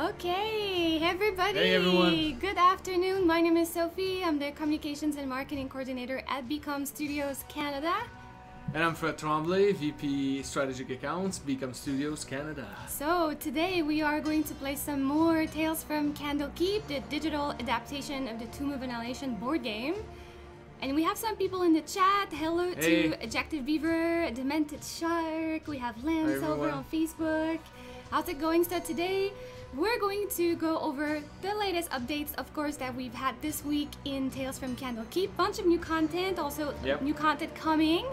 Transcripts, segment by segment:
Okay, everybody. Hey everyone. Good afternoon. My name is Sophie. I'm the Communications and Marketing Coordinator at Become Studios Canada. And I'm Fred Tremblay, VP Strategic Accounts, Become Studios Canada. So today we are going to play some more Tales from Candlekeep, the digital adaptation of the two-move Annihilation board game. And we have some people in the chat. Hello to Ejected Beaver, Demented Shark. We have Lance over on Facebook. How's it going? So today we're going to go over the latest updates, of course, that we've had this week in Tales from Candlekeep. Bunch of new content, also new content coming.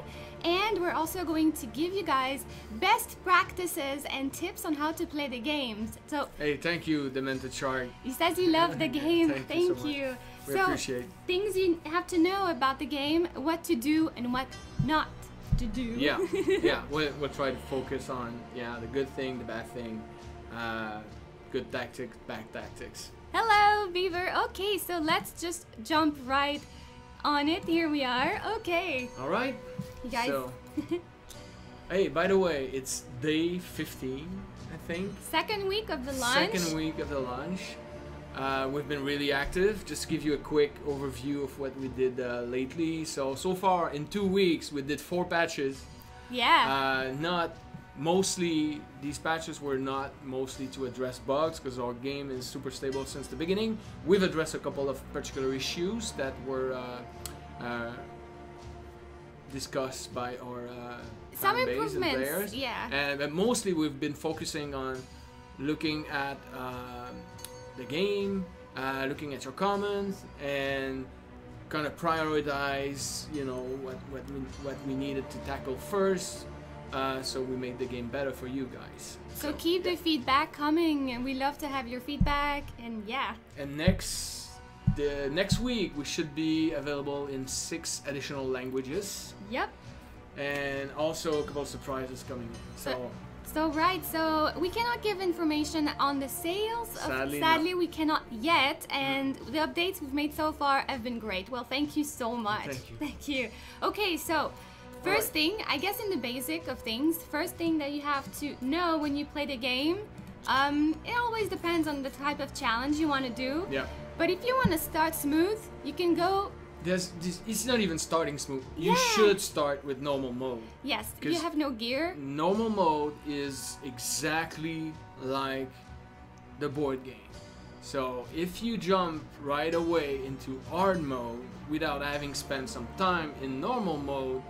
And we're also going to give you guys best practices and tips on how to play the games. So, hey, thank you, Demented Shark. He says you love the game. Thank you. We appreciate it. Things you have to know about the game, what to do and what not to do. Yeah, we'll try to focus on the good thing, the bad thing, good tactics, bad tactics. Hello, Beaver. Okay, so let's just jump right on it. Here we are. Okay. All right. You guys. So, hey, by the way, it's day 15, I think. Second week of the launch. Second week of the launch. We've been really active. Just to give you a quick overview of what we did lately. So far in 2 weeks, we did 4 patches. Yeah. These patches were not mostly to address bugs, because our game is super stable since the beginning. We've addressed a couple of particular issues that were discussed by our some fan base improvements, and players. yeah. But mostly we've been focusing on looking at the game, looking at your comments, and kind of prioritize, what we needed to tackle first. So we made the game better for you guys. So keep the feedback coming, and we love to have your feedback. And yeah. And next week we should be available in 6 additional languages. Yep. And also a couple of surprises coming in. So we cannot give information on the sales. Sadly, we cannot yet. And the updates we've made so far have been great. Well, thank you so much. Thank you. Okay, so first thing, I guess in the basic of things, first thing that you have to know when you play the game, it always depends on the type of challenge you want to do. Yeah. But if you want to start smooth, you can go. It's not even starting smooth. You should start with normal mode. Yes, you have no gear. Normal mode is exactly like the board game. So if you jump right away into hard mode without having spent some time in normal mode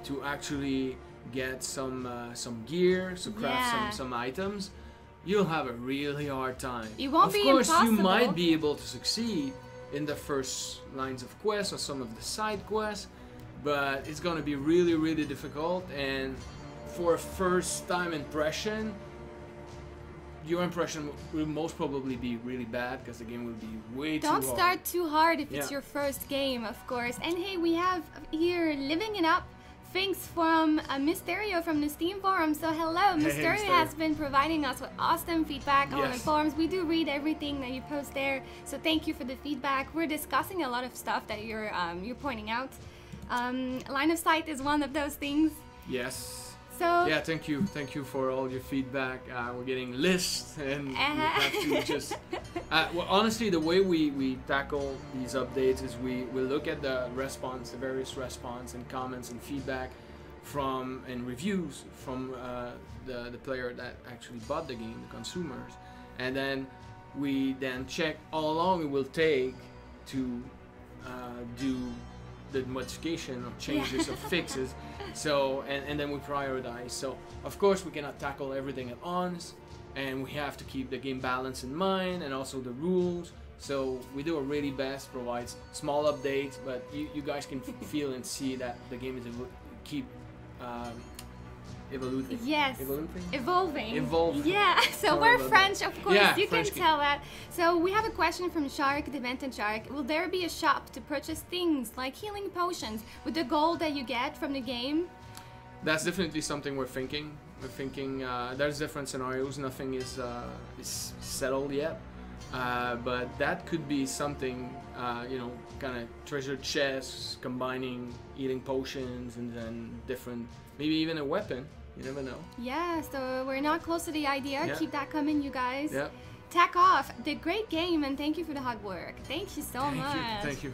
to actually get some gear, to craft some items, you'll have a really hard time. It won't be impossible. Of course, you might be able to succeed in the first lines of quests or some of the side quests, but it's going to be really, really difficult. And for a first time impression, your impression will most probably be really bad, because the game will be way too hard. Don't start too hard if it's your first game, of course. And hey, we have here Living It Up. Thanks from Mysterio from the Steam forum. So hello, Mysterio has been providing us with awesome feedback on the forums. We do read everything that you post there, so thank you for the feedback. We're discussing a lot of stuff that you're pointing out. Line of sight is one of those things. Yes. So yeah, thank you for all your feedback. We're getting lists, and we have to just well, honestly, the way we tackle these updates is we look at the response, the various response and comments and feedback and reviews from the player that actually bought the game, the consumers, and then we check how long it will take to do the modification or changes or fixes. So and then we prioritize. So of course we cannot tackle everything at once, and we have to keep the game balance in mind, and also the rules. So we do our really best, provides small updates, but you guys can feel and see that the game is evolving. Yes. Evolving. Evolving. Yeah. So we're French, of course. Yeah, you can tell that. So we have a question from Shark, Demented Shark. Will there be a shop to purchase things like healing potions with the gold that you get from the game? That's definitely something we're thinking. We're thinking there's different scenarios. Nothing is settled yet. But that could be something, kind of treasure chests, combining healing potions and then different, maybe even a weapon. You never know. Yeah, so we're not close to the idea. Yeah. Keep that coming, you guys. Yeah. Tack off the great game, and thank you for the hard work. Thank you so much. Thank you.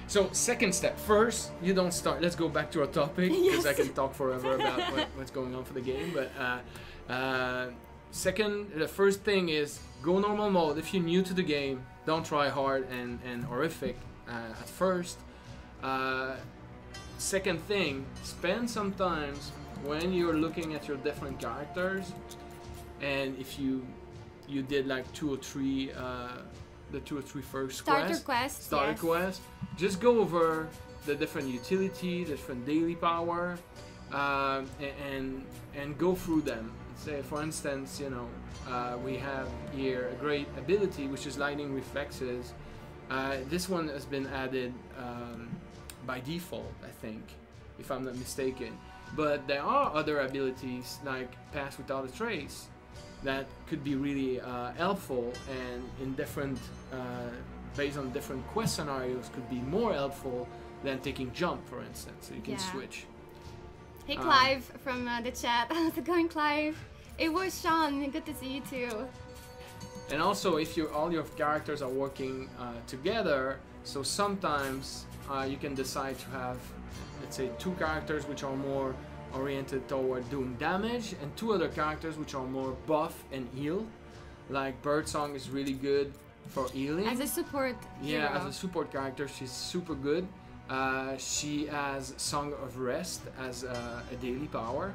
So second step. First, you don't start. Let's go back to our topic because I can talk forever about what's going on for the game. But second, the first thing is go normal mode. If you're new to the game, don't try hard and horrific at first. Second thing, spend some time when you're looking at your different characters, and if you did like 2 or 3 the 2 or 3 first starter quest, just go over the different utility, different daily power, and go through them. Say for instance, you know, we have here a great ability which is lightning reflexes. This one has been added by default, I think, if I'm not mistaken. But there are other abilities like Pass Without a Trace that could be really helpful, and in different, based on different quest scenarios, could be more helpful than taking jump, for instance. So you can switch. Hey Clive from the chat. How's it going, Clive? It was Sean. Good to see you too. And also, if all your characters are working together, so sometimes you can decide to have, let's say, 2 characters which are more oriented toward doing damage, and 2 other characters which are more buff and heal. Like Birdsong is really good for healing. As a support hero. Yeah, as a support character, she's super good. She has Song of Rest as a daily power.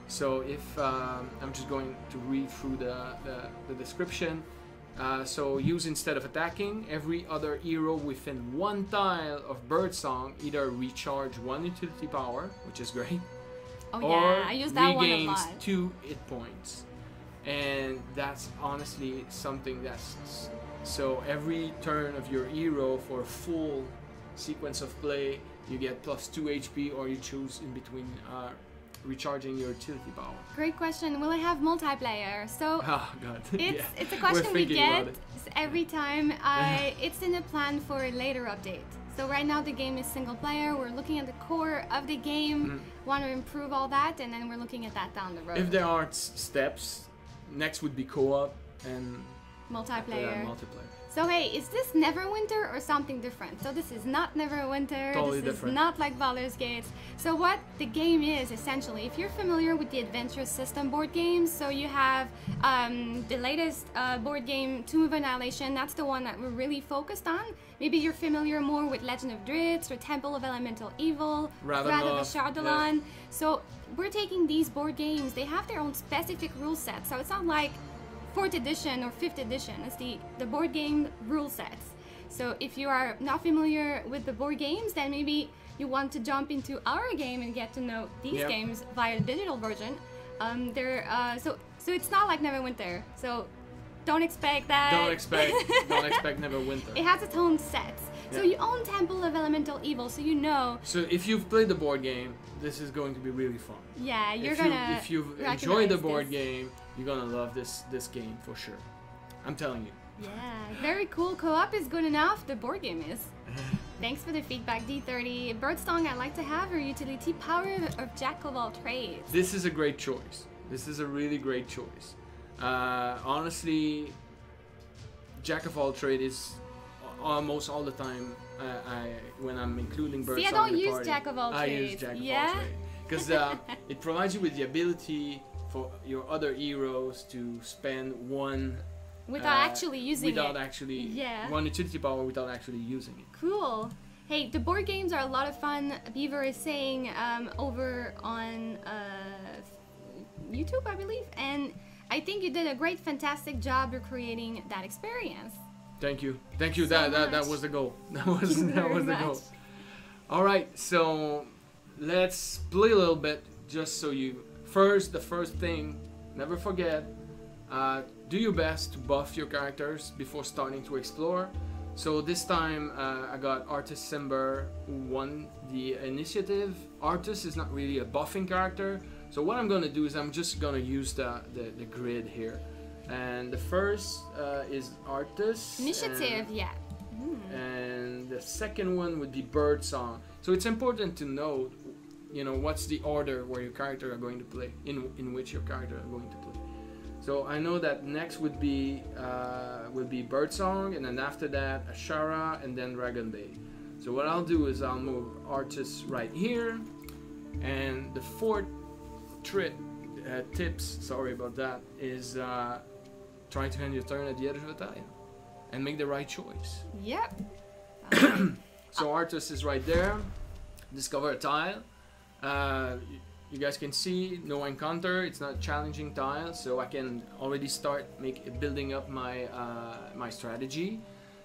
So if I'm just going to read through the description. So use instead of attacking, every other hero within 1 tile of Birdsong either recharge 1 utility power, which is great, or I use that regains one a lot. 2 hit points. And that's honestly something that's, so every turn of your hero for a full sequence of play, you get plus 2 HP, or you choose in between recharging your utility power. Great question. Will I have multiplayer? So God. it's a question we get every time. It's in the plan for a later update. So right now the game is single player. We're looking at the core of the game, want to improve all that, and then we're looking at that down the road. If there aren't steps, next would be co-op and multiplayer. Multiplayer. So hey, is this Neverwinter or something different? So this is not Neverwinter, totally this different. is not like Baldur's Gate. So what the game is, essentially, if you're familiar with the Adventure System board games, so you have the latest board game, Tomb of Annihilation, that's the one that we're really focused on. Maybe you're familiar more with Legend of Drizzt or Temple of Elemental Evil, Wrath of Ashardalon. Yeah. So we're taking these board games, they have their own specific rule set, so it's not like 4th edition or 5th edition. It's the board game rule sets. So if you are not familiar with the board games, then maybe you want to jump into our game and get to know these games via the digital version. So it's not like Neverwinter. So don't expect that. Don't expect Neverwinter. It has its own sets. So you own Temple of Elemental Evil, so you know. So if you've played the board game, this is going to be really fun. Yeah, if you've enjoyed the board game, you're gonna love this game for sure. I'm telling you. Yeah, very cool. Co-op is good enough. The board game is. Thanks for the feedback, D30. Birdsong, I like to have her utility power of Jack of all trades. This is a great choice. This is a really great choice. Honestly, Jack of all trades is almost all the time when I'm including Birdsong. See, I don't use Jack of all trades. I use Jack of all trades because it provides you with the ability for your other heroes to spend one without actually using one utility power without actually using it. Cool. Hey, the board games are a lot of fun. Beaver is saying over on YouTube, I believe, and I think you did a great, fantastic job of creating that experience. Thank you. That was the goal. That was the goal. All right, so let's play a little bit, just so you. The first thing, never forget, do your best to buff your characters before starting to explore. So this time I got Artist Simber, who won the initiative. Artist is not really a buffing character, so what I'm gonna do is I'm just gonna use the grid here. And the first is Artist. Initiative, And the second one would be Birdsong. So it's important to know, you know, what's the order where your character are going to play, in which your character are going to play. So I know that next would be Birdsong, and then after that Ashara, and then Dragonbait. So what I'll do is I'll move Artist right here, and the fourth tips, sorry about that, is try to end your turn at the edge of a tile and make the right choice. Yep. So Artist is right there. Discover a tile. You guys can see no encounter. It's not a challenging tile, so I can already start building up my my strategy.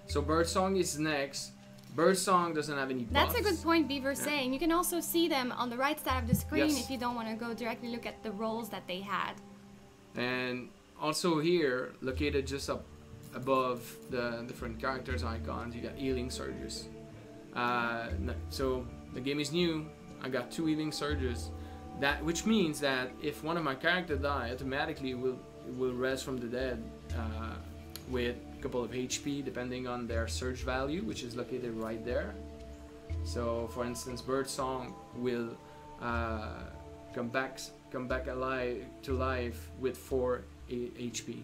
So Birdsong is next. Birdsong doesn't have any buffs. That's a good point Beaver's saying. You can also see them on the right side of the screen Yes. if you don't want to go directly look at the roles that they had. And also here, located just up above the different characters icons, you got Healing Surges. So the game is new. I got 2 Healing Surges. Which means that if one of my characters die, automatically will res from the dead with a couple of HP depending on their surge value, which is located right there. So for instance, Birdsong will come back alive to life with 4 HP.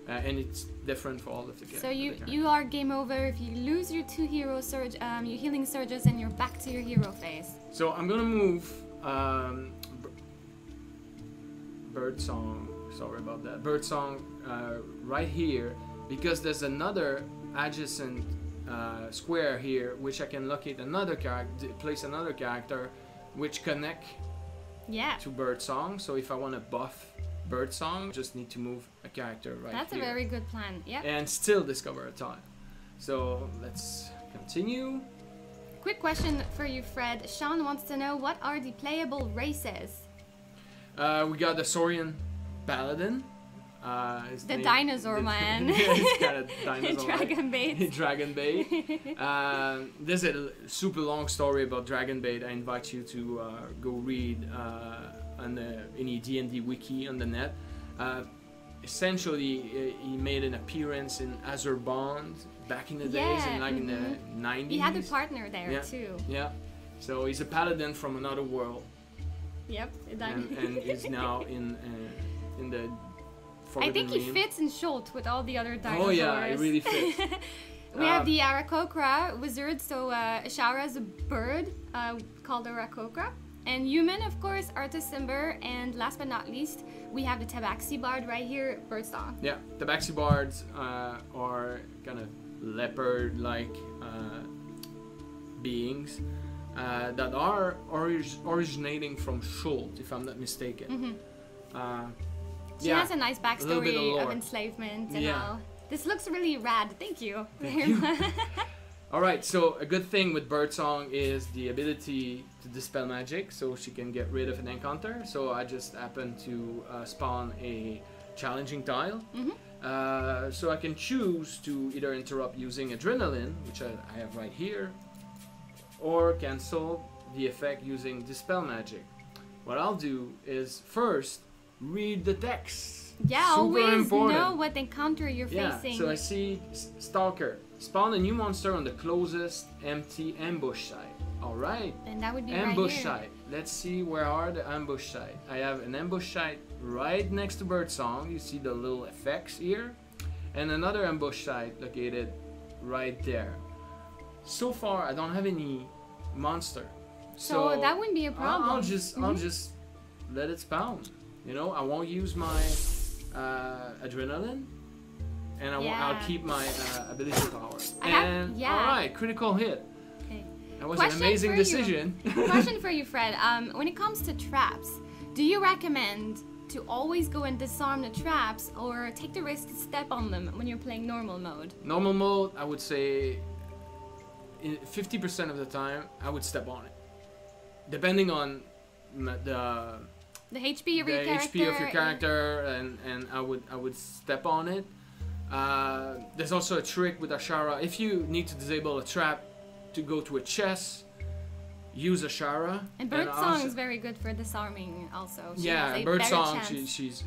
And it's different for all of the characters. So you are game over if you lose your 2 hero surge, your healing surges, and you're back to your hero phase. So I'm gonna move Birdsong. Sorry about that. Birdsong right here, because there's another adjacent square here, which I can locate another character, place another character, which connect to Birdsong. So if I want to buff Birdsong, just need to move a character right That's here. a very good plan. Yeah. And still discover a tile. So let's continue. Quick question for you, Fred. Sean wants to know, what are the playable races? We got the Saurian Paladin. The dinosaur man. Yeah, it's kind of dinosaur. Dragonbait. Dragonbait. There's a super long story about Dragonbait. I invite you to go read on any D&D wiki on the net. Essentially, he made an appearance in Azure Bond back in the days, in the 90s. He had a partner there too. Yeah. So he's a paladin from another world. Yep. And is now in the I think he fits in short with all the other dinosaurs. Oh yeah, he really fits. We have the Arakocra wizard, so Ashara is a bird called Arakocra. And human, of course, Artisimber, and last but not least, we have the Tabaxi Bard right here, Birdsong. Yeah, Tabaxi Bards are kind of leopard-like beings that are originating from Schult, if I'm not mistaken. She has a nice backstory of enslavement and all. This looks really rad. Thank you very much. Alright, so a good thing with Birdsong is the ability to dispel magic, so she can get rid of an encounter. So I just happen to spawn a challenging tile. So I can choose to either interrupt using Adrenaline, which I have right here, or cancel the effect using dispel magic. What I'll do is first read the text. Yeah, super always important. know what encounter you're facing. So I see Stalker. Spawn a new monster on the closest empty ambush site. Alright. And that would be ambush right here. site. Let's see, where are the ambush site? I have an ambush site right next to Birdsong. You see the little effects here. And another ambush site located right there. So far, I don't have any monster. So that wouldn't be a problem. I'll just let it spawn. You know, I won't use my Adrenaline. And I'll keep my ability power. Alright, critical hit. Okay. That was an amazing decision. Question for you, Fred. When it comes to traps, do you recommend to always go and disarm the traps, or take the risk to step on them when you're playing normal mode? Normal mode, I would say 50% of the time, I would step on it. Depending on the HP of your character, and I would step on it. There's also a trick with Ashara. If you need to disable a trap to go to a chest, use Ashara. And Birdsong is very good for disarming also. Birdsong, she's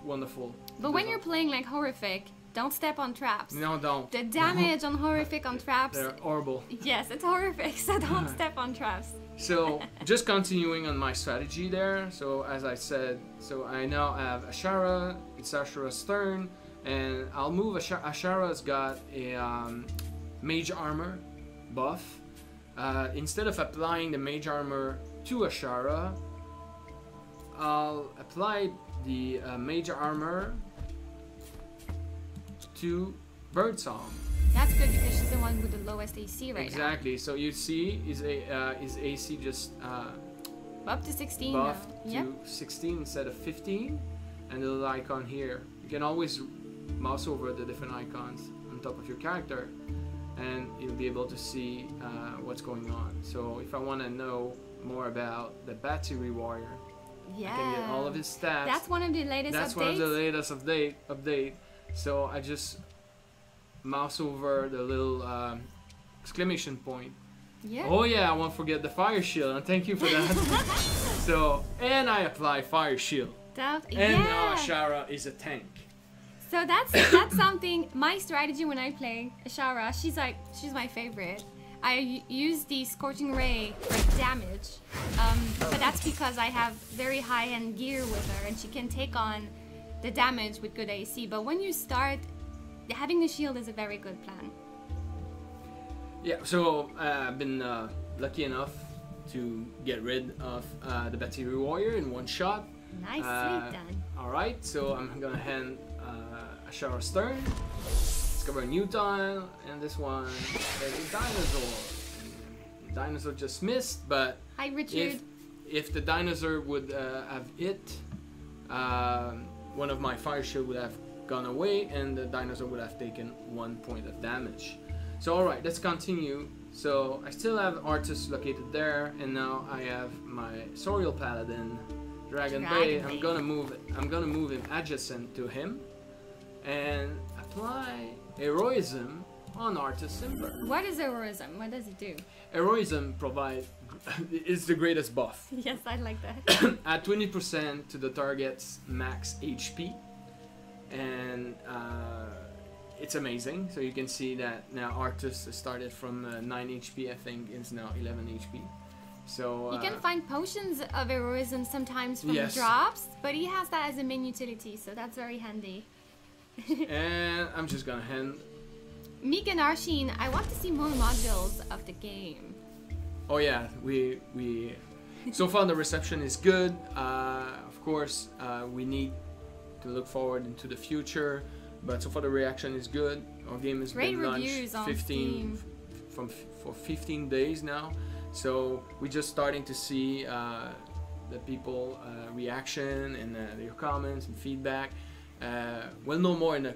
wonderful. But when you're playing like horrific, don't step on traps. No, don't. The damage on horrific on traps. They're horrible. Yes, it's horrific, so don't step on traps. So, just continuing on my strategy there. So, as I said, so I now have Ashara, it's Ashara's turn, and I'll move Ashara's got a mage armor buff. Instead of applying the mage armor to Ashara, I'll apply the mage armor to Birdsong. That's good because she's the one with the lowest AC right Exactly. So you see, his AC just up to 16 buffed now. to 16 instead of 15, and the little icon here. You can always mouse over the different icons on top of your character, and you'll be able to see what's going on. So if I want to know more about the Battery Warrior, I can get all of his stats. That's one of the latest That's updates. one of the latest update. So I just mouse over the little exclamation point. Yeah. Oh yeah, I won't forget the fire shield, and thank you for that. So, and I apply fire shield. And now Ashara is a tank. So that's something, my strategy when I play Ashara, she's my favorite. I use the Scorching Ray for damage, but that's because I have very high-end gear with her and she can take on the damage with good AC. But when you start, having the shield is a very good plan. Yeah, so I've been lucky enough to get rid of the Battery Warrior in one shot. Nicely done. Alright, so I'm gonna hand Ashara's turn. Discover a new tile, and this one there's a dinosaur. And the dinosaur just missed, but Hi, Richard. if the dinosaur would have hit, one of my fire shield would have gone away, and the dinosaur would have taken 1 point of damage. So alright, let's continue. So I still have Artus located there, and now I have my Sorial Paladin, Dragon Bay. I'm gonna move him adjacent to him, and apply Heroism on Artus Simber. What is Heroism? What does it do? Heroism is the greatest buff. Yes, I like that. Add 20% to the target's max HP, and it's amazing. So you can see that now Artus started from 9 HP, I think, is now 11 HP. So you can find potions of heroism sometimes from yes. drops, but he has that as a main utility, so that's very handy. And I'm just gonna hand. Meek and Arshin, I want to see more modules of the game. Oh yeah, we so far the reception is good. Of course, we need to look forward into the future, but so far the reaction is good. Our game has Great been reviews launched on for 15 days now. So we're just starting to see the people reaction and their comments and feedback. We'll know more in a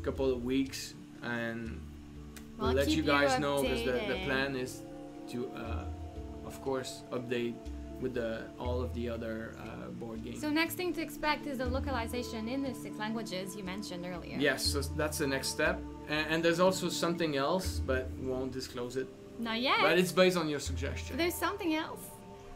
couple of weeks, and we'll let you guys know, because the plan is to, of course, update with all of the other board games. So next thing to expect is the localization in the 6 languages you mentioned earlier. Yes, so that's the next step. And there's also something else, but we won't disclose it. Not yet. But it's based on your suggestion. There's something else.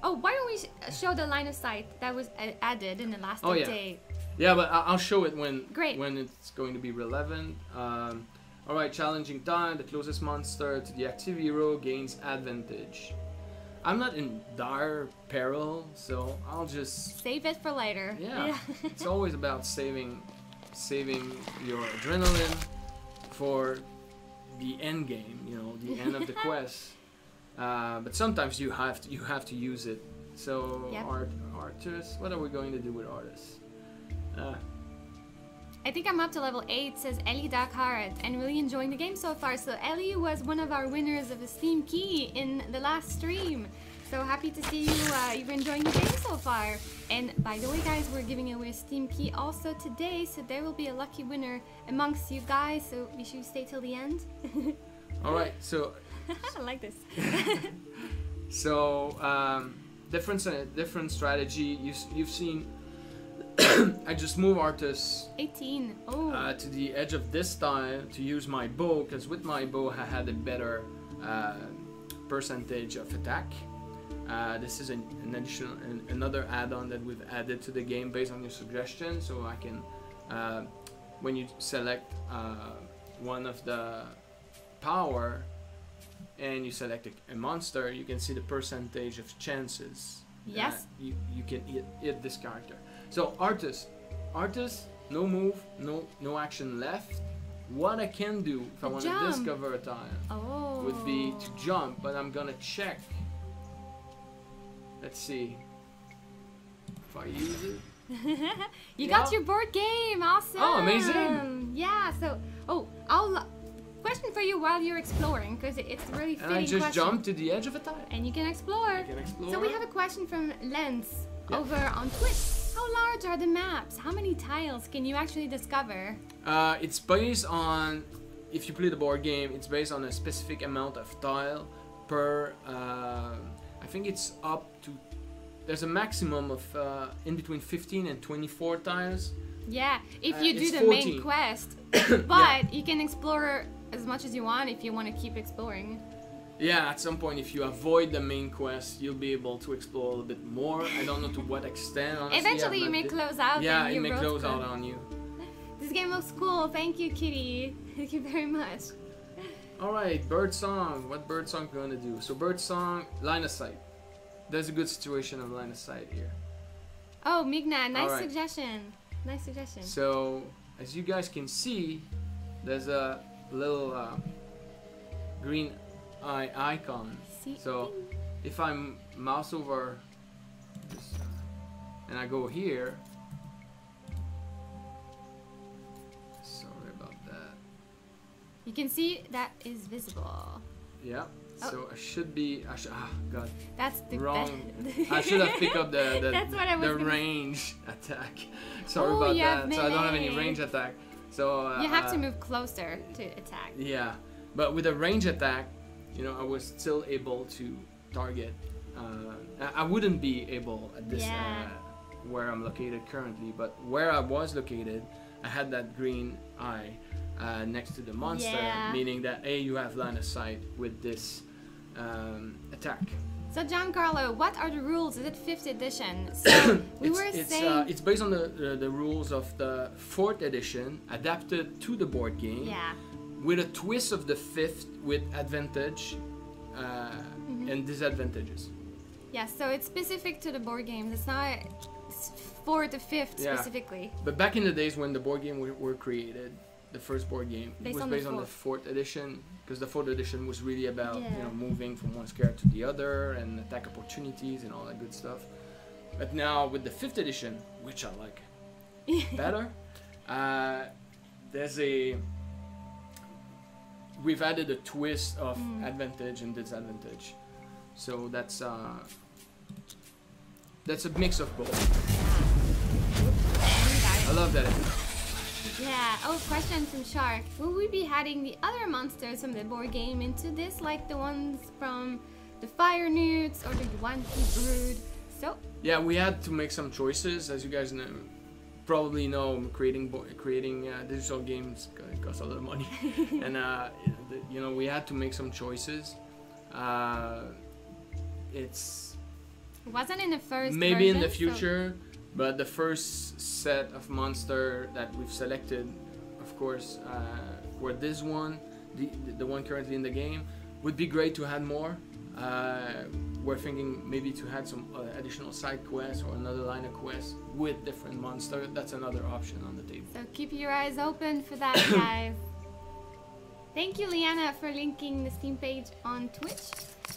Oh, why don't we show the line of sight that was added in the last update? Yeah, but I'll show it when Great. it's going to be relevant. Alright, challenging time. The closest monster to the active hero gains advantage. I'm not in dire peril, so I'll just save it for later. Yeah. It's always about saving your adrenaline for the end game, you know, the end of the quest. But sometimes you have to use it. So yep. Artus, what are we going to do with Artus? I think I'm up to level 8, says Ellie Dakart, and really enjoying the game so far. So Ellie was one of our winners of a Steam Key in the last stream. So happy to see you're enjoying the game so far. And by the way, guys, we're giving away a Steam Key also today, so there will be a lucky winner amongst you guys. So be sure you stay till the end. All right, so I like this. So different strategy. You've seen. I just move Artus 18. Oh. To the edge of this tile to use my bow, because with my bow I had a better percentage of attack. This is another add-on that we've added to the game based on your suggestion, so I can when you select one of the power and you select a monster, you can see the percentage of chances Yes. that you can hit this character. So artist, no move, no action left. What I can do if I want to discover a tile would be to jump, but I'm gonna check. Let's see if I use it. You got your board game, awesome! Oh, amazing! Yeah, so, I'll question for you while you're exploring, because it's really fitting. And I just question. jump to the edge of a tile. And you can explore. I can explore. So we have a question from Lens over on Twitch. How large are the maps? How many tiles can you actually discover? It's based on, if you play the board game, it's based on a specific amount of tile per, I think it's up to, there's a maximum of in between 15 and 24 tiles. Yeah, if you do the 14. main quest, but you can explore as much as you want if you want to keep exploring. Yeah, at some point, if you avoid the main quest, you'll be able to explore a little bit more. I don't know to what extent, honestly. Eventually, you may close out. Yeah, and it may close out out on you. This game looks cool. Thank you, Kitty. Thank you very much. Alright, bird song. What bird song are we gonna do? So bird song, line of sight. There's a good situation of line of sight here. Oh, Migna, nice suggestion. Nice suggestion. So, as you guys can see, there's a little green eye icon. So, if I mouse over this and I go here, sorry about that. You can see that is visible. Yeah. So I should be. God. That's the wrong. I should have picked up the the range attack. Sorry about that. So I don't have any range attack. So you have to move closer to attack. Yeah, but with a range attack, you know, I was still able to target. I wouldn't be able at this where I'm located currently, but where I was located, I had that green eye next to the monster, meaning that you have line of sight with this attack. So Giancarlo, what are the rules? Is it 5th edition? So it's based on the rules of the 4th edition, adapted to the board game. Yeah. With a twist of the 5th with advantage and disadvantages. Yeah, so it's specific to the board games. It's not 4th to 5th specifically. But back in the days when the board game were created, the first board game was based on the 4th edition, because the 4th edition was really about you know, moving from one square to the other and attack opportunities and all that good stuff. But now with the 5th edition, which I like better, we've added a twist of advantage and disadvantage. So that's a mix of both. I love that. Yeah. Oh, question from Shark. Will we be adding the other monsters from the board game into this, like the ones from the Fire Newts or the one who brewed? So. Yeah, we had to make some choices, as you guys know. Probably know, creating digital games costs a lot of money, and you know, we had to make some choices. It wasn't in the first. Maybe version, in the future. So. But the first set of monster that we've selected, of course, for this one, the one currently in the game, would be great to add more. We're thinking maybe to add some additional side quests or another line of quests with different monsters. That's another option on the table. So keep your eyes open for that, guys. Thank you, Liana, for linking the Steam page on Twitch.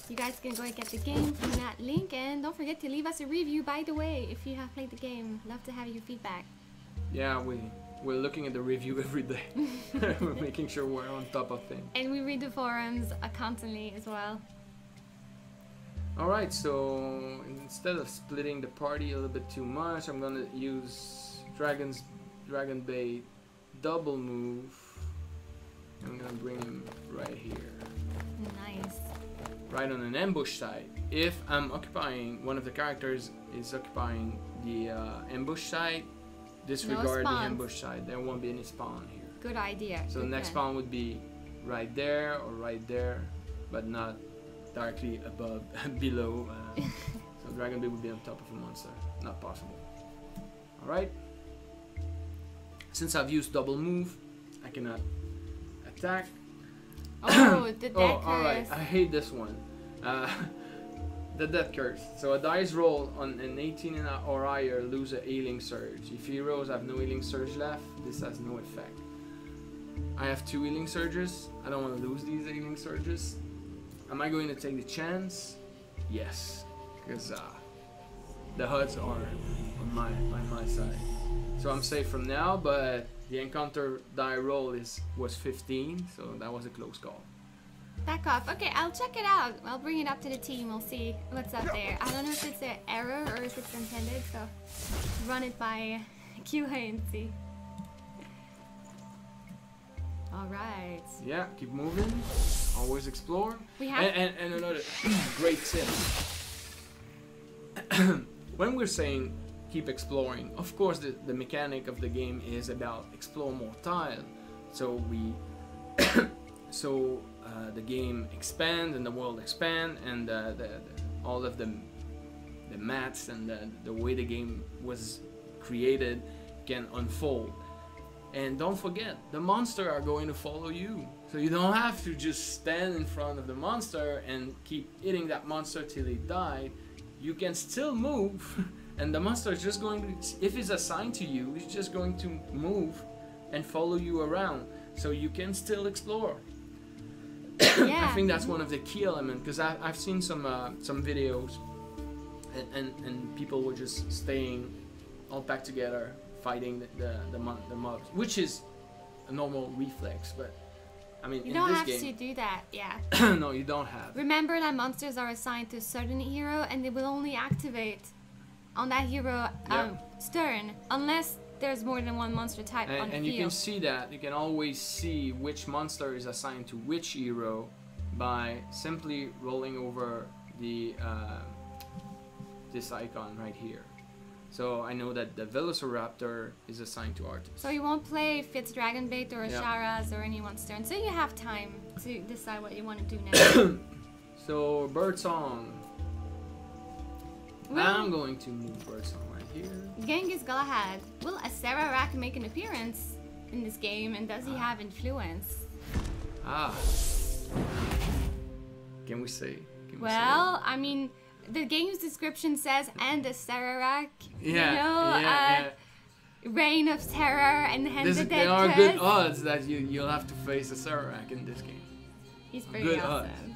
You guys can go and get the game from that link, and don't forget to leave us a review, by the way, if you have played the game. Love to have your feedback. Yeah, we're looking at the review every day. We're making sure we're on top of things. And we read the forums constantly as well. Alright, so instead of splitting the party a little bit too much, I'm gonna use Dragon Bait double move. I'm gonna bring him right here. Nice. Right on an ambush side. If I'm occupying, one of the characters is occupying the ambush side, disregard the ambush side. There won't be any spawn here. Good idea. So the next spawn would be right there or right there, but not directly above, below. So Dragon Bait would be on top of a monster. Not possible. Alright. Since I've used double move, I cannot attack. Oh, the death curse. Alright, I hate this one. The death curse. So a dice roll on an 18 or higher lose a healing surge. If heroes have no healing surge left, this has no effect. I have 2 healing surges. I don't want to lose these healing surges. Am I going to take the chance? Yes, because the HUDs are on my side. So I'm safe from now, but the encounter die roll was 15, so that was a close call. Back off. Okay, I'll check it out. I'll bring it up to the team. We'll see what's up there. I don't know if it's an error or if it's intended, so run it by QA and see. Alright. Yeah, keep moving. Always explore. We have and another great tip. When we're saying keep exploring, of course the mechanic of the game is about explore more tile. So the game expands and the world expand, and all of the mats and the way the game was created can unfold. And don't forget, the monster are going to follow you. So you don't have to just stand in front of the monster and keep hitting that monster till he died. You can still move, and the monster is just going to, if it's assigned to you, it's just going to move and follow you around. So you can still explore. Yeah. I think that's one of the key elements, because I've seen some videos and people were just staying all packed together fighting the mobs, which is a normal reflex, but I mean, you don't have game, to do that, yeah. No, you don't have. Remember that monsters are assigned to a certain hero, and they will only activate on that hero turn, unless there's more than one monster type on the field. And you can see that, you can always see which monster is assigned to which hero by simply rolling over the this icon right here. So I know that the Velociraptor is assigned to Artis. So you won't play Fitz Dragonbait or Sharaz or anyone's turn, so you have time to decide what you want to do now. So Birdsong. Well, I'm going to move Birdsong right here. Genghis Galahad. Will a Sararak make an appearance in this game, and does he have influence? Can we say? Well, I mean, the game's description says, and a Sararak, reign of terror and hence the dead. There are good odds that you'll have to face a Sararak in this game. He's pretty awesome.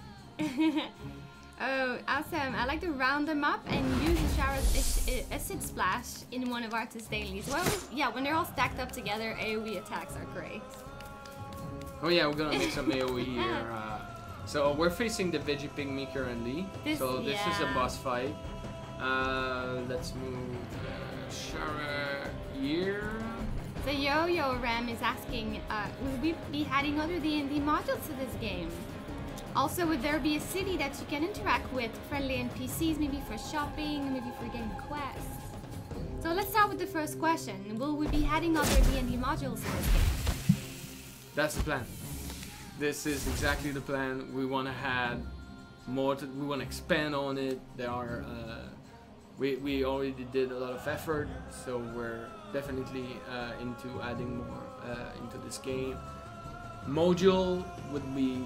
Oh, awesome. I like to round them up and use the shower's acid splash in one of Artis dailies. Well, yeah, when they're all stacked up together, AoE attacks are great. Oh yeah, we're gonna make some AoE here. So we're facing the Veggie Pygmy currently. This is a boss fight. Let's move Shara here. The Yo-Yo Ram is asking, will we be adding other D&D modules to this game? Also, would there be a city that you can interact with, friendly NPCs, maybe for shopping, maybe for getting quests? So let's start with the first question. Will we be adding other D&D modules to this game? That's the plan. This is exactly the plan. We want to add more. We want to expand on it. There are. We already did a lot of effort, so we're definitely into adding more into this game. Module would be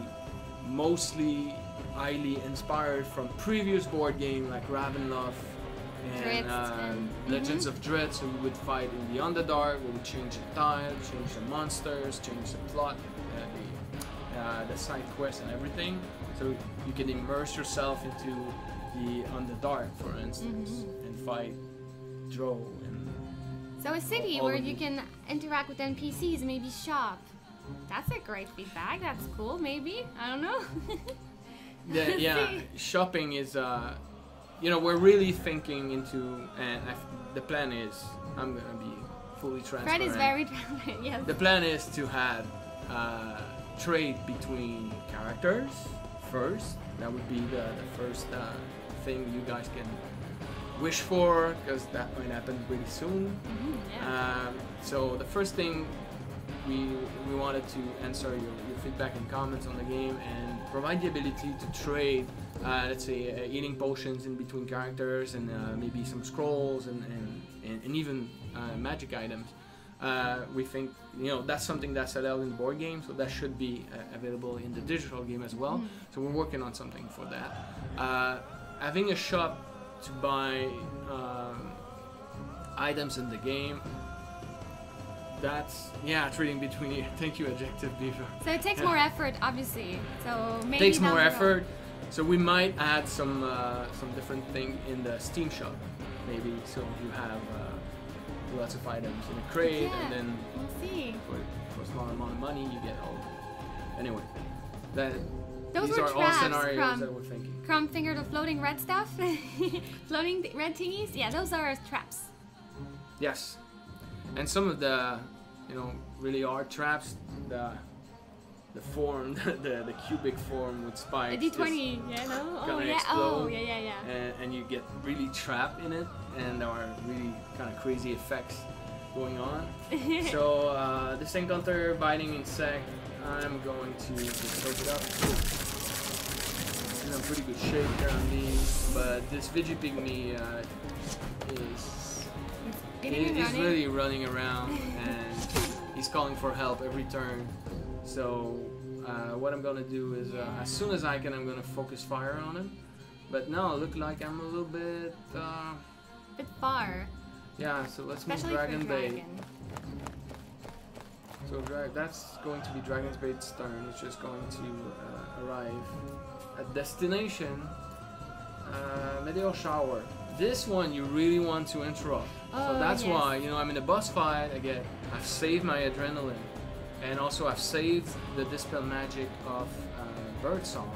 mostly highly inspired from previous board game like Ravenloft and Legends of Dread. So we would fight in the Underdark. We would change the tile, change the monsters, change the plot, the side quests and everything. So you can immerse yourself into the Underdark, for instance, and fight Drow. So a city where you can interact with NPCs, maybe shop. That's a great feedback. That's cool. Maybe, I don't know. Yeah. Shopping is, we're really thinking into, and the plan is, I'm gonna be fully transparent. Fred is very transparent. Yes. The plan is to have trade between characters first. That would be the first thing you guys can wish for, because that might happen pretty soon. So the first thing we wanted to answer your feedback and comments on the game and provide the ability to trade, let's say, eating potions in between characters and maybe some scrolls and even magic items. we think, you know, that's something that's allowed in the board game, so that should be available in the digital game as well. So we're working on something for that. Having a shop to buy items in the game, that's, yeah, trading between you. Thank you, Adjective Beaver. So it takes more effort, obviously. So maybe takes more effort. So we might add some different thing in the Steam shop, maybe. So you have lots of items in a crate, and then we'll see. For a small amount of money, you get all. Anyway, those these were are traps, all scenarios that we're thinking. Crumb finger, the floating red stuff, floating red thingies. Yeah, those are traps. Yes, and some of the, you know, really hard traps. The form, the cubic form with spikes. The D20, yeah, no? Oh, yeah, explode, oh, yeah. And you get really trapped in it, and there are really kind of crazy effects going on. So, this encounter biting insect, I'm going to just soak it up. It's in a pretty good shape currently, but this Vigipygmy is really running around, and he's calling for help every turn. So what I'm gonna do is as soon as I can, I'm gonna focus fire on him. But now I look like I'm a little bit far. Yeah, so let's move Dragon Bait. So that's going to be Dragon's Bait's turn. It's just going to arrive at destination. Meteor Shower. This one you really want to interrupt. So that's why, you know, I'm in a boss fight. Again, I've saved my adrenaline. And also I've saved the Dispel Magic of Birdsong.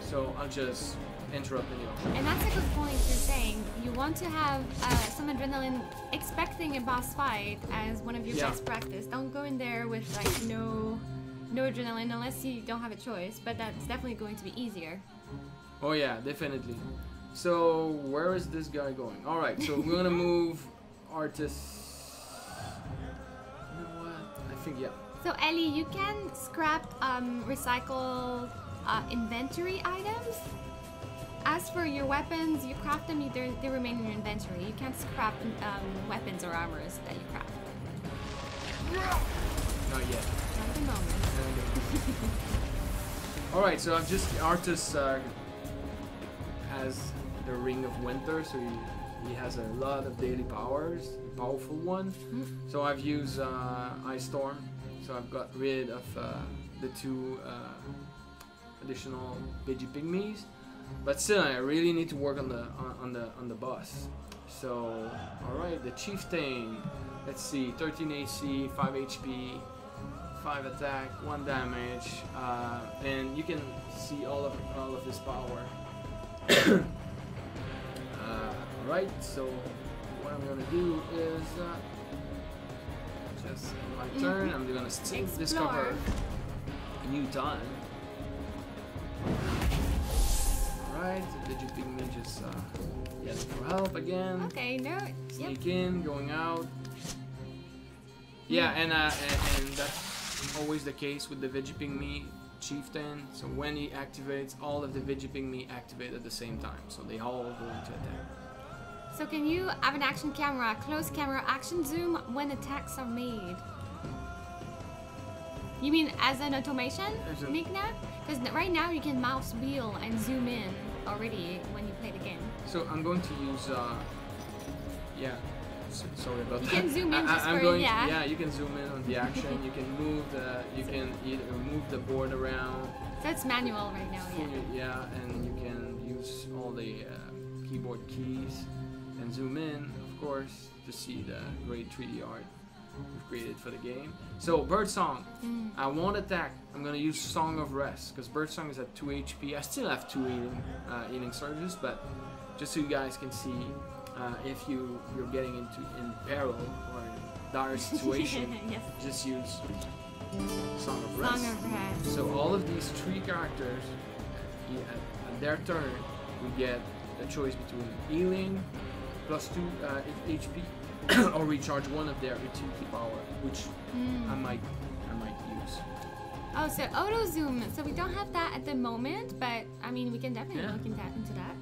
So I'll just interrupt the ocean. And that's a good point you're saying. You want to have some adrenaline expecting a boss fight as one of your best practice. Don't go in there with like no adrenaline unless you don't have a choice, but that's definitely going to be easier. Oh yeah, definitely. So where is this guy going? Alright, so we're gonna move Artist. Yeah. So Ellie, you can scrap recycle inventory items. As for your weapons, you craft them, they remain in your inventory. You can't scrap weapons or armors that you craft. Not yet. Not at the moment. Alright, so I've just, Artus has the Ring of Winter, so he has a lot of daily powers, a powerful one. So I've used Ice Storm, so I've got rid of the two additional Vigipygmies. But still, I really need to work on the boss. So, all right, the Chieftain. Let's see, 13 AC, 5 HP, 5 attack, 1 damage, and you can see all of his power. Right, so what I'm gonna do is just in my turn, I'm gonna still discover a new time. Alright, the Vigipygmy just yelling for help again. Okay, no. Sneak in, going out. Yeah, and that's always the case with the Vigipygmy Chieftain. So when he activates, all of the Vigipygmy activate at the same time, so they all go into attack. So can you have an action camera, close camera, action zoom when attacks are made? You mean as an automation, Migna? Because right now you can mouse wheel and zoom in already when you play the game. So I'm going to use, yeah, sorry about that. You can zoom in just yeah, you can zoom in on the action. You can move you can either move the board around. So it's manual right now, yeah, and you can use all the keyboard keys. And zoom in, of course, to see the great 3D art we've created for the game. So, Birdsong, I won't attack. I'm gonna use Song of Rest, because Birdsong is at 2 HP. I still have 2 healing surges, but just so you guys can see, if you're getting in peril or in dire situation, just use Song of Rest. So all of these 3 characters, at their turn, we get a choice between healing, plus 2 HP, or recharge 1 of their utility power, which I might use. Oh, so auto zoom. So we don't have that at the moment, but I mean we can definitely look into that.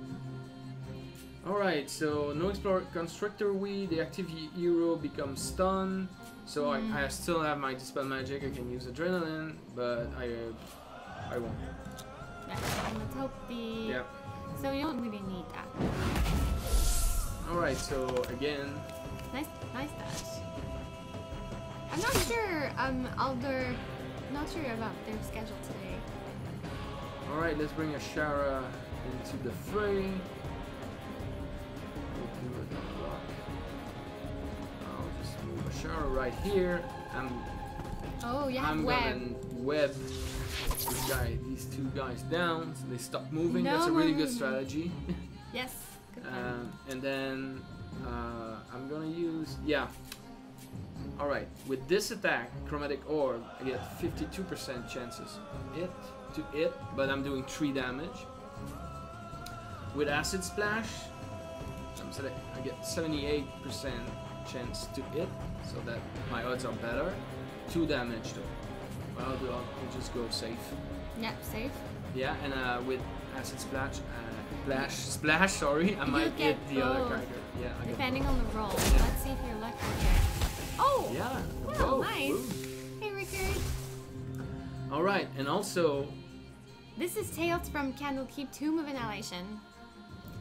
Alright, so no Explorer Constructor We, the active hero becomes stunned. So I still have my Dispel Magic, I can use Adrenaline, but I won't. Let's hope the... Yep. So you don't really need that. Alright, so again... Nice dash. I'm not sure, not sure about their schedule today. Alright, let's bring Ashara into the fray. I'll just move Ashara right here. Oh, you have I'm web. gonna web these two guys down so they stop moving. No That's a really good moving. strategy. Yes. Good one. And then I'm gonna use Alright, with this attack, Chromatic Orb, I get 52% chances to hit, but I'm doing 3 damage. With Acid Splash, I get 78% chance to hit, so that my odds are better. 2 damage though. Well, I'll just go safe. Yep, safe. Yeah, and with Acid Splash, sorry, I might hit the other character. Yeah, depending on the roll. Yeah. Let's see if you're lucky here. Oh! Yeah, Oh, nice. Hey, Rickard. Alright, and also... This is Tales from Candlekeep, Tomb of Annihilation.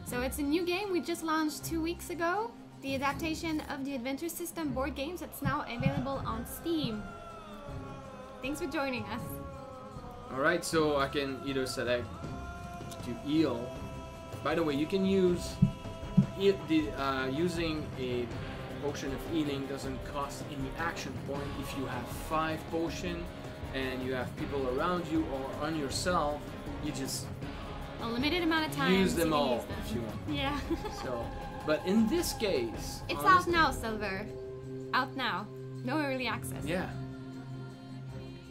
So it's a new game we just launched 2 weeks ago. The adaptation of the Adventure System board games that's now available on Steam. Thanks for joining us. Alright, so I can either select to heal. By the way, you can use using a potion of healing doesn't cost any action point. If you have 5 potions and you have people around you or on yourself, you just a limited amount of time use them all if you want. Yeah. So, but in this case, it's out now, Silver. Out now. No early access. Yeah.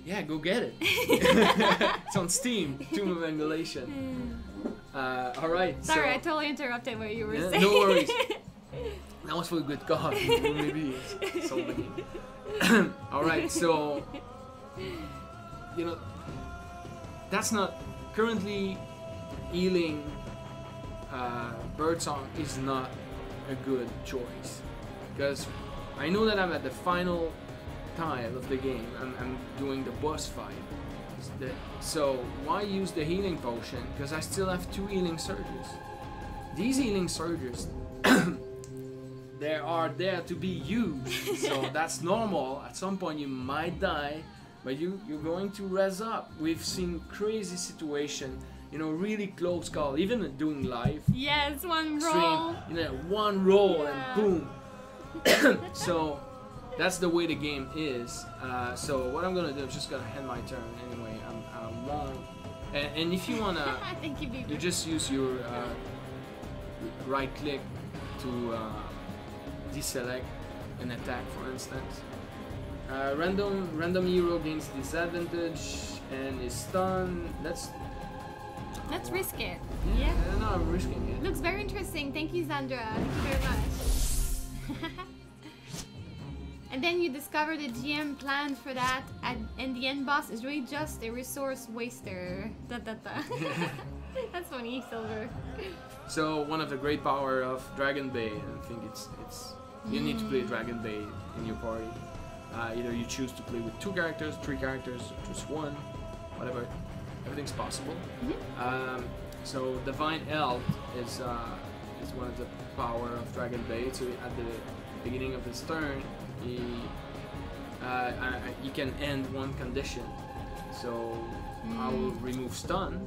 Yeah, go get it. It's on Steam. Tomb of Annihilation. Alright. Sorry, so, I totally interrupted what you were saying. No worries. That was for a good cause. Maybe it's solve the game. Alright, so you know that's not currently healing Birdsong is not a good choice because I know that I'm at the final tile of the game. I'm doing the boss fight. So why use the healing potion? Because I still have 2 healing surges. These healing surges they are there to be used, so that's normal. At some point you might die, but you're going to res up. We've seen crazy situation, you know, really close call, even doing live. Yes, one roll. Stream, you know, one roll yeah. and boom. So that's the way the game is. So what I'm gonna do, I'm just gonna end my turn anyway. I won't. And if you wanna, you just use your right click to deselect an attack, for instance. Random hero gains disadvantage and is stunned. Let's risk it. Yeah. No, I'm risking it. Looks very interesting. Thank you, Zandra. Thank you very much. And then you discover the GM planned for that, and the end boss is really just a resource waster. That's funny, Silver. So one of the great power of Dragon Bait, I think it's you need to play Dragon Bait in your party. Either you choose to play with 2 characters, 3 characters, just 1, whatever. Everything's possible. So Divine Health is one of the power of Dragon Bait. So at the beginning of his turn, he can end 1 condition. So I will remove stun.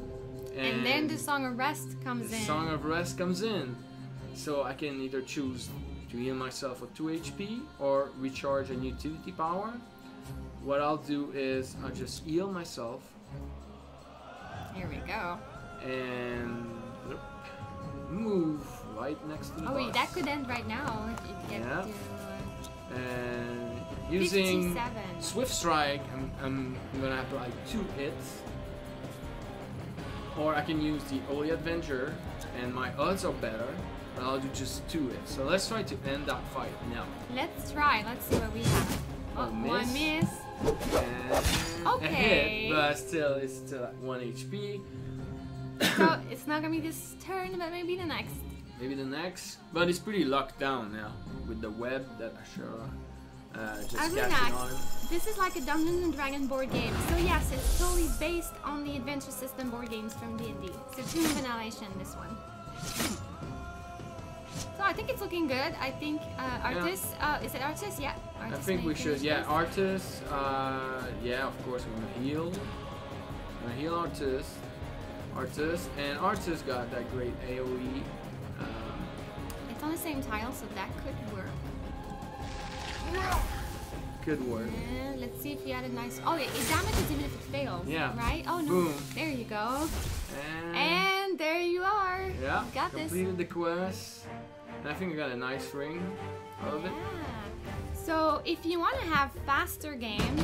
And then the Song of Rest comes in. Song of Rest comes in. So I can either choose to heal myself for 2 HP or recharge an utility power. What I'll do is I'll just heal myself. Here we go. And move right next to the boss. Oh, that could end right now if you get to... And using 57. Swift Strike, I'm gonna apply 2 hits. Or I can use the Holy Avenger, and my odds are better, but I'll do just 2 hits. So let's try to end that fight now. Let's try. Let's see what we have. Oh, miss. 1 miss. And okay. a hit, but it's still at 1 HP. So it's not gonna be this turn, but maybe the next. maybe the next. But it's pretty locked down now with the web that Ashura just casting on. This is like a Dungeons and Dragons board game. So yes, it's totally based on the adventure system board games from D&D. So Tomb of Annihilation, this one. So I think it's looking good. I think Artist, is it Artist? Yeah. Artist, I think we should, yeah, Artist, yeah, of course we're gonna heal. We're gonna heal Artist, and Artist got that great AoE. It's on the same tile, so that could work. Could work. Let's see if he had a nice. Oh, it damages even if it fails. Yeah. Right? Oh no. Boom. There you go. And there you are. Yeah. You got completed the quest. And I think I got a nice ring out of it. So if you want to have faster games,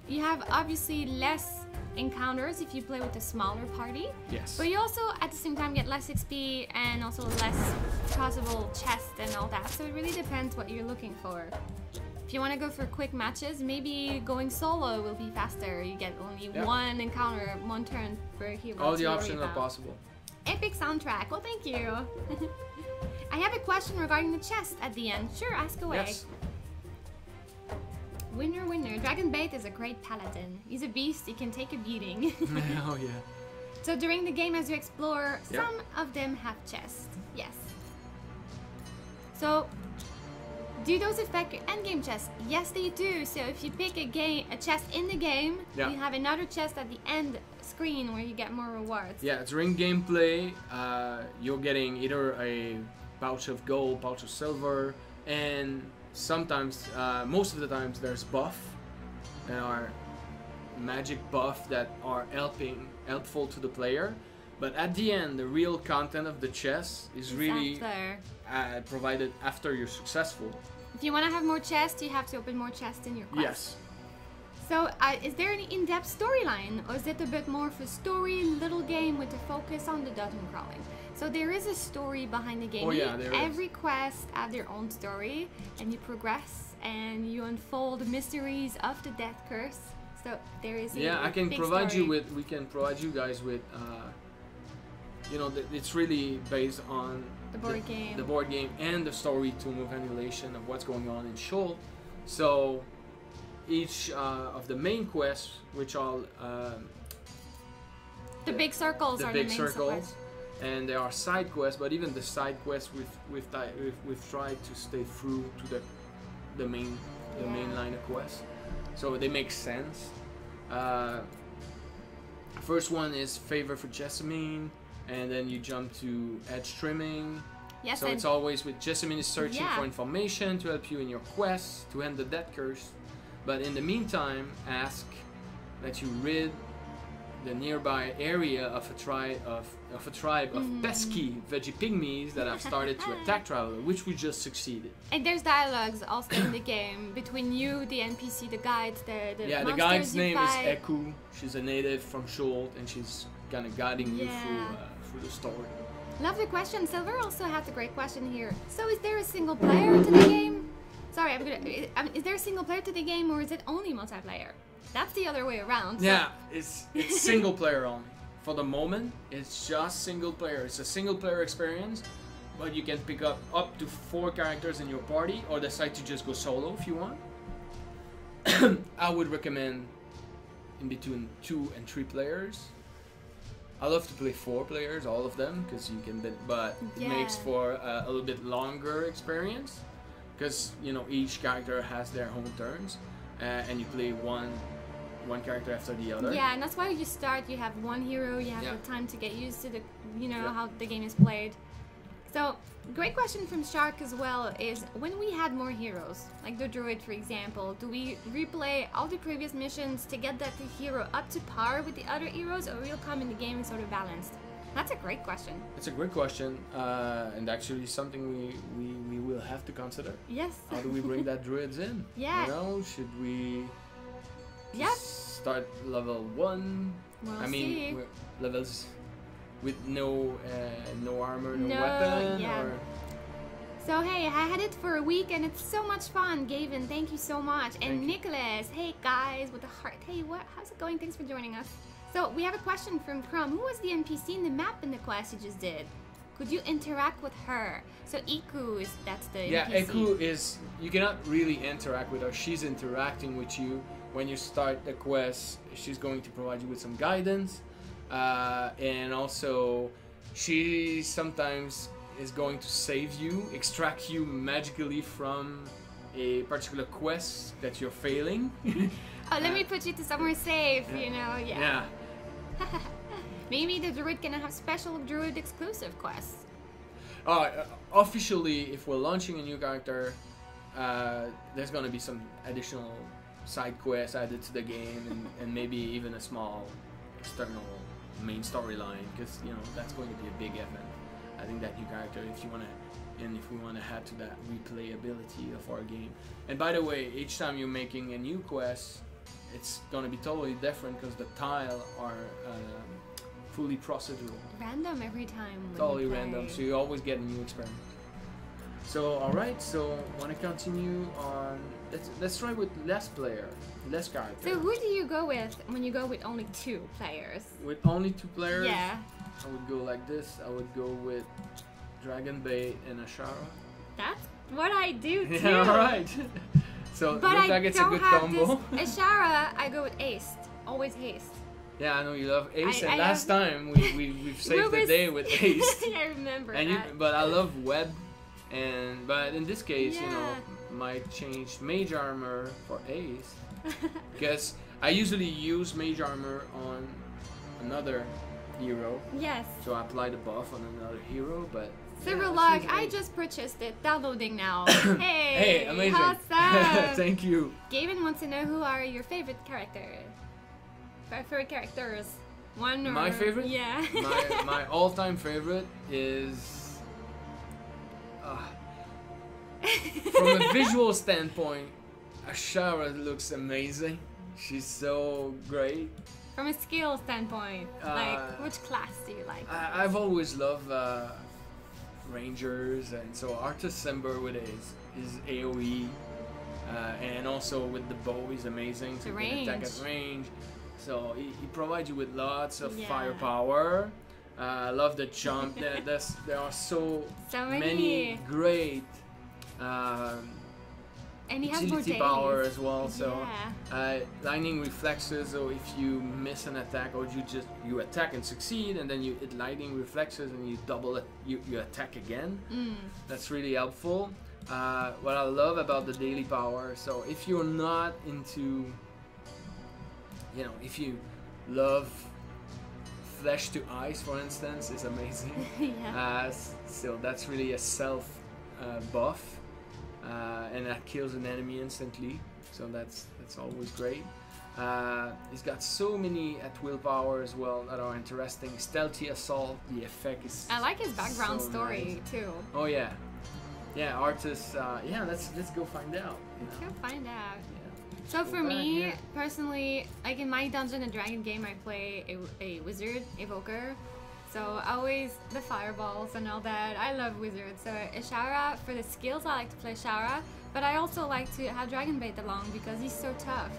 you have obviously less encounters if you play with a smaller party. Yes. But you also at the same time get less XP and also less possible chests and all that. So it really depends what you're looking for. If you want to go for quick matches, maybe going solo will be faster. You get only one encounter, one turn per hero. All the options are possible. Epic soundtrack. Well, thank you. I have a question regarding the chest at the end. Sure, ask away. Yes. Winner, winner. Dragonbait is a great paladin. He's a beast. He can take a beating. Oh yeah. So during the game, as you explore, some of them have chests. Yes. So, do those affect your endgame chest? Yes, they do. So if you pick a chest in the game, you have another chest at the end screen where you get more rewards. Yeah, during gameplay, you're getting either a pouch of gold, pouch of silver, and sometimes, most of the times, there's buff that are magic buff that are helpful to the player. But at the end, the real content of the chest is really provided after you're successful. If you want to have more chests, you have to open more chests in your quest. Yes. So, is there any in-depth storyline, or is it a bit more of a story little game with a focus on the dungeon crawling? So there is a story behind the game. Oh yeah, there Every quest have their own story, and you progress and you unfold the mysteries of the death curse. So there is I can provide you with. We can provide you guys with. You know, it's really based on the board game. The board game and the story Tomb of Annihilation of what's going on in Sheol. So each of the main quests, which are the big circles are the main circles. And there are side quests, but even the side quests we've tried to stay through to the main line of quests, so they make sense. First one is favor for Jessamine, and then you jump to edge trimming. Yes, so it's always with Jessamine is searching for information to help you in your quest to end the death curse, but in the meantime, ask that you rid the nearby area of a tribe of pesky veggie pygmies that have started to attack Traveler, which we just succeeded. And there's dialogues also in the game between you, the NPC, the guides, the the guide's name is Eku. She's a native from Sheol, and she's kind of guiding you through the story. Love the question. Silver also has a great question here. So is there a single player to the game? Sorry, is there a single player to the game, or is it only multiplayer? That's the other way around. So. Yeah, it's single player only. For the moment, it's just single player. It's a single player experience, but you can pick up to 4 characters in your party, or decide to just go solo if you want. I would recommend in between 2 and 3 players. I love to play 4 players, all of them, because you can, but it makes for a little bit longer experience, because you know each character has their own turns, and you play one character after the other. Yeah, and that's why you start. You have one hero. You have the time to get used to the, how the game is played. So, great question from Shark as well is, when we had more heroes, like the druid for example, do we replay all the previous missions to get that hero up to par with the other heroes, or will come in the game sort of balanced? That's a great question. It's a great question, and actually something we will have to consider. Yes. How do we bring that druids in? Yeah. You know, should we start level 1? We'll see. Levels with no armor, no weapon? Yeah. Or? So hey, I had it for a week and it's so much fun. Gavin, thank you so much. And Nicholas, hey guys, with a heart. Hey, how's it going? Thanks for joining us. So we have a question from Crumb. Who was the NPC in the map in the quest you just did? Could you interact with her? So Iku that's the yeah, NPC. Iku is, you cannot really interact with her. She's interacting with you when you start the quest. She's going to provide you with some guidance, and also she sometimes is going to save you, extract you magically from a particular quest that you're failing. Oh, let me put you to somewhere safe, you know, yeah. Maybe the druid can have special druid exclusive quests. Officially, if we're launching a new character, there's gonna be some additional side quests added to the game, and maybe even a small external main storyline, because you know that's going to be a big event. I think that new character, if we want to add to that replayability of our game. And by the way, each time you're making a new quest, it's gonna be totally different because the tile are fully procedural. Random every time. Totally random, so you always get a new experiment. So alright, so wanna continue on, let's try with less character. So who do you go with when you go with only 2 players? With only 2 players? Yeah. I would go like this. I would go with Dragonbait and Ashara. That's what I do too. Yeah, alright. So but looks like it's a good combo. Ashara, I go with Haste. Always Haste. Yeah, I know you love Ace, and I last time we've saved the day with Ace. I remember and that. But I love Web, but in this case, Yeah. you know, might change Mage Armor for Ace, because I usually use Mage Armor on another hero. Yes. So I apply the buff on another hero, but. Silverlock, I just purchased it. Downloading now. Hey! Hey, amazing. Awesome! Thank you. Gavin wants to know who are your favorite characters. One or... My favorite? Yeah. my all-time favorite is... from a visual standpoint, Ashara looks amazing. She's so great. From a skill standpoint, like which class do you like? I've always loved Rangers, and so Artus Cimber with his AoE, and also with the bow, he's amazing. So you can attack at range. So he provides you with lots of firepower. I love the jump. There are so many great and he has utility power as well. So yeah. lightning reflexes. So if you miss an attack, or you attack and succeed, and then you hit lightning reflexes and you double it, you attack again. That's really helpful. What I love about the daily power. So if you're not into, you know, if you love Flesh to Ice, for instance, is amazing. Yeah. So that's really a self buff, and that kills an enemy instantly. So that's always great. He's got so many at will power as well that are interesting. Stealthy Assault, the effect is. I like his background so story nice. too. Oh yeah, yeah. Artist. Yeah, let's go find out. Let's go find out. Yeah. So for me, personally, like in my Dungeon and Dragon game, I play a wizard, evoker. So always the fireballs and all that. I love wizards. So Ashara, for the skills, I like to play Ashara. But I also like to have Dragonbait along because he's so tough.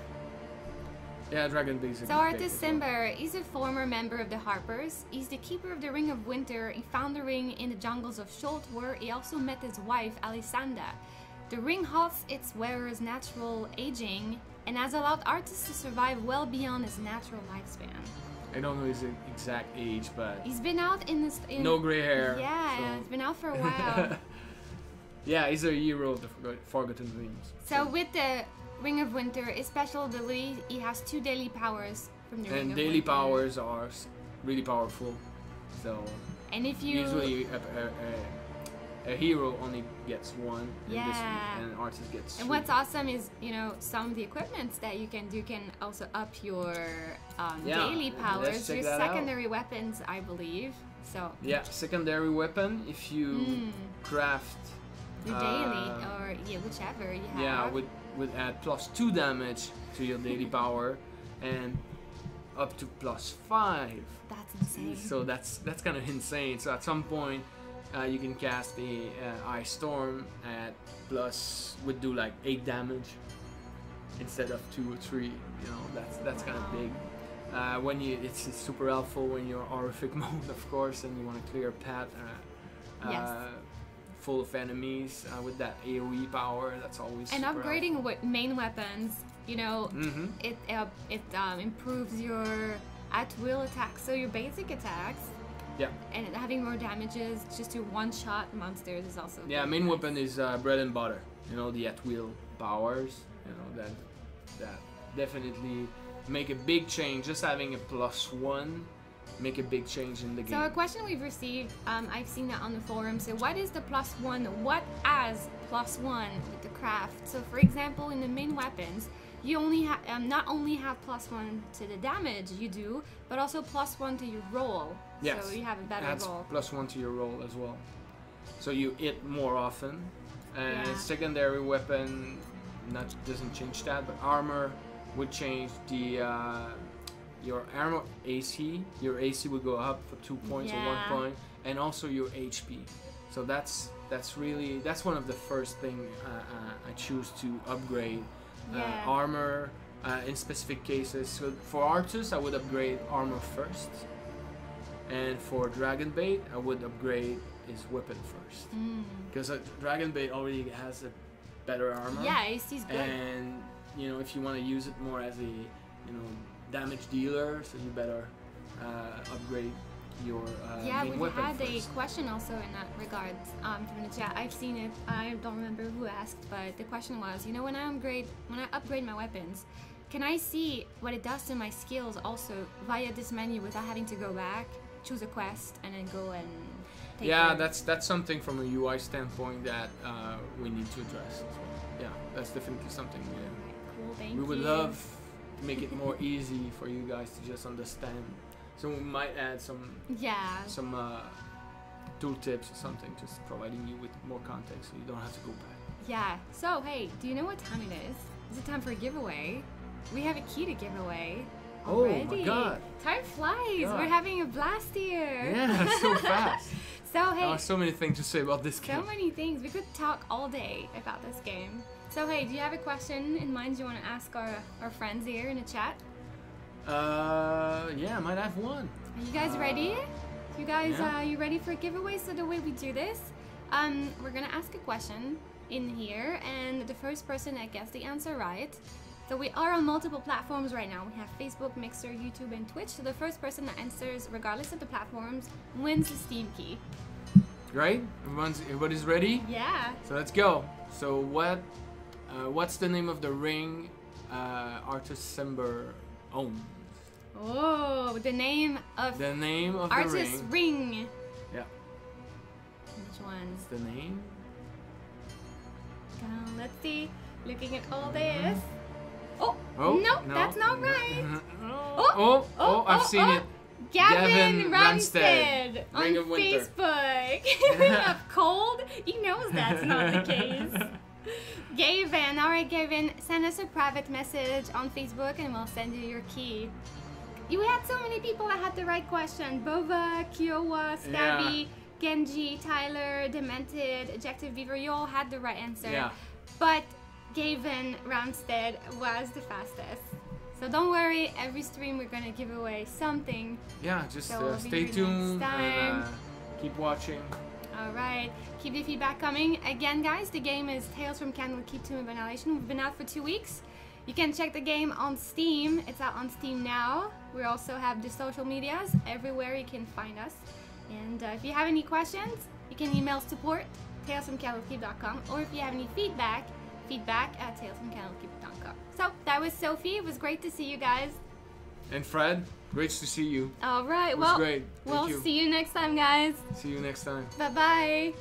Yeah, Dragonbait. So Artus Cimber, he's a former member of the Harpers. He's the keeper of the Ring of Winter. He found the ring in the jungles of Shold, where he also met his wife, Alisanda. The ring halts its wearer's natural aging and has allowed Artus to survive well beyond his natural lifespan. I don't know his exact age, but he's been out in this. No gray hair. Yeah, so. He's been out for a while. Yeah, he's a hero of the Forgotten Rings. So with the Ring of Winter, his special ability, he has 2 daily powers from the Ring of Winter. And daily powers are really powerful. So. And if you usually a hero only gets 1, and Artist gets 3. And what's awesome is, you know, some of the equipments that you can do can also up your daily powers, your secondary weapons, I believe. So yeah, secondary weapon if you craft your daily or whichever you have. Yeah, would add +2 damage to your daily power and up to +5. That's insane. So that's kind of insane. So at some point. You can cast the Ice Storm at would do like 8 damage instead of 2 or 3. You know, that's kind of big. When it's super helpful when you're horrific mode, of course, and you want to clear a path. Yes. Full of enemies with that AoE power. That's always and super upgrading main weapons. You know, it improves your at-will attacks, so your basic attacks. Yeah. And having more damages just to one-shot monsters is also. Yeah, main weapon is bread and butter. You know, the at-will powers. You know that definitely make a big change. Just having a +1 make a big change in the game. So a question we've received, I've seen that on the forum. So what is the +1? What as +1 with the craft? So for example, in the main weapons, you only have not only have +1 to the damage you do, but also +1 to your roll. Yes. So you have a better Adds roll. +1 to your roll as well. So you hit more often. And Yeah. secondary weapon doesn't change that, but armor would change the your armor AC. Your AC would go up for 2 points or 1 point, and also your HP. So that's one of the first thing I choose to upgrade. Armor in specific cases. So for Artus, I would upgrade armor first, and for Dragonbait, I would upgrade his weapon first, because Dragonbait already has a better armor. Yeah, AC's good. And you know, if you want to use it more as a damage dealer, so you better upgrade your main weapon had first. a question also in that regard from the chat. I've seen it. I don't remember who asked, but the question was, when I upgrade my weapons, can I see what it does to my skills also via this menu without having to go back, choose a quest, and then go and take it? that's something from a UI standpoint that we need to address as well. Yeah, that's definitely something Cool, thank we would you. love to make it more easy for you guys to just understand. So we might add some tooltips or something, just providing you with more context so you don't have to go back. Yeah. So hey, do you know what time it is? Is it time for a giveaway? We have a key to give away already. Oh my god! Time flies. God. We're having a blast here. Yeah, so fast. So hey, so many things to say about this game. so many things. We could talk all day about this game. So hey, do you have a question in mind you want to ask our friends here in the chat? Yeah, I might have one. Are you guys ready? You guys, you ready for a giveaway? So the way we do this, we're gonna ask a question in here, and the first person that gets the answer right. So we are on multiple platforms right now. We have Facebook, Mixer, YouTube, and Twitch. So the first person that answers, regardless of the platforms, wins the Steam key. Right? Everybody's ready? Yeah. So let's go. So what's the name of the ring Artus Sember owns? Oh, the name of the Artus ring. Yeah. Which one? What's the name? Let's see. Looking at all this. Oh, no, that's not right. I've seen it. Gavin Ramstead on Ring of Winter. Facebook. Ring of Cold? He knows that's not the case. Gavin, alright Gavin, send us a private message on Facebook and we'll send you your key. We had so many people that had the right question. Bova, Kiowa, Stabby, Genji, Tyler, Demented, Ejective Beaver, you all had the right answer. Yeah. But Gavin Ramstead was the fastest. So don't worry, every stream we're gonna give away something. Yeah, just So stay tuned and keep watching. Alright, keep the feedback coming. Again guys, the game is Tales from Candlekeep Tomb of Annihilation. We've been out for 2 weeks. You can check the game on Steam. It's out on Steam now. We also have the social medias. Everywhere you can find us. And if you have any questions, you can email support@talesfromcandlekeep.com, or if you have any feedback @talesfromcandlekeep.com. So that was Sophie. It was great to see you guys. And Fred, great to see you. Alright, It was great. Thank we'll you. see you next time guys. See you next time. Bye bye.